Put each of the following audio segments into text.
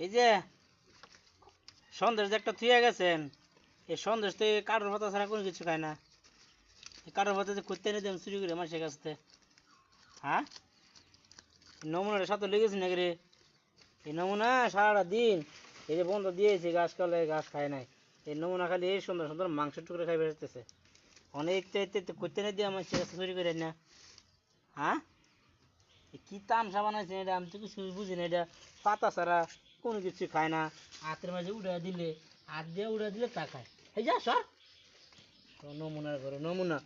এই যে সন্দেশ যে একটা থুয়ে গেছেন, এই সন্দেশ তো কাঠের পাতা ছাড়া কোনো কিছু খায় না। এই কাঠের পাতা যে করতে এনে দেন চুরি করে মানুষের কাছ থেকে। হ্যাঁ, নমুনাটা সাথে লেগেছে নাকি রে? এই নমুনা সারাটা দিন এই যে বন্ধ দিয়েছে, ঘাস খাওয়ালে ঘাস খায় নাই। এই নমুনা খালি এই সুন্দর সুন্দর মাংসের টুকরো খাই বেরোতেছে। অনেক করতে এনে দিয়ে মানুষের কাছে চুরি করে না। হ্যাঁ, কি তামসা বানাইছে এটা, আমি তো কিছু বুঝি না। এটা পাতা ছাড়া কোনো কিছু খায় না। হাতের মাঝে উড়ে দিলে, হাত দিয়ে উড়ে দিলে তা খায়। এই যা সর, নমুনার ঘরে নমুনা,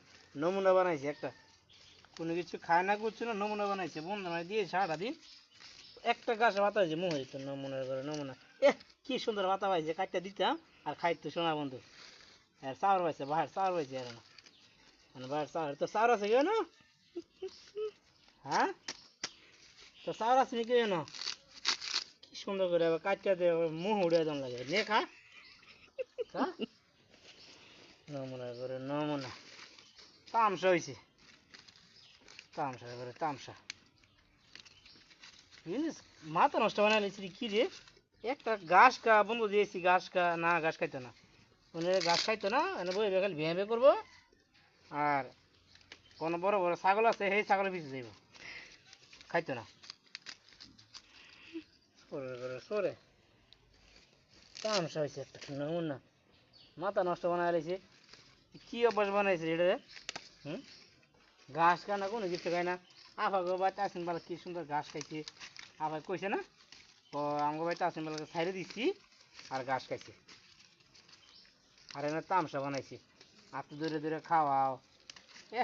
নমুনা বানাইছে একটা। কোনো কিছু খায় না, করছে না, নমুনা বানাইছে। বন্ধ মানে দিয়ে সারাটা দিন একটা গাছে ভাতা হয়েছে মোহ হইতো। নমুনার ঘরে নমুনা, কি সুন্দর ভাতা পাইছে, কাটটা দিতাম আর খাইতো সোনা বন্ধু। আর চাউর পাইছে, বাহার চাউর পাইছে আর না, মানে বাহার চাউর তো চাউর আছে কেউ না? হ্যাঁ, তো চাউর আছে নাকি কেউ না? কি সুন্দর করে আবার কাটটা দিয়ে মুখ উড়ে দম লাগে নে খা। নমুনা করে নমুনা, তামসা হয়েছে, তামসা করে তামসা। মাথা নষ্ট বানাইছি কি রে? একটা ঘাস কা বন্ধু দিয়েছি, ঘাস কা না, ঘাস খাইতো না। মানে ঘাস খাইতো না, মানে বই খালি ভেঁ ভেঁ করবো। আর কোনো বড় বড় ছাগল আছে, সেই ছাগলের পিছিয়ে যাইব, খাইতো না। সরে করে সরে, তামসা হয়েছে একটা নমুনা, মাথা নষ্ট বানাই লাইছে। কি অভ্যাস বানাইছে এটা রে? হুম, ঘাস খায় না, কোনো কিছু খায় না। আফা গো বাচ্চা আসেন বলে কি সুন্দর ঘাস খাইছে। আফা কইছে না, ও আমগো বাচ্চা আসেন বলে ছাইড়ে দিচ্ছি আর ঘাস খাইছে। আর এনে তামসা বানাইছি, আর তো দূরে দূরে খাওয়াও। এ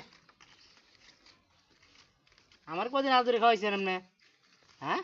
আমার কদিন আদরে খাওয়াইছেন এমনি? হ্যাঁ,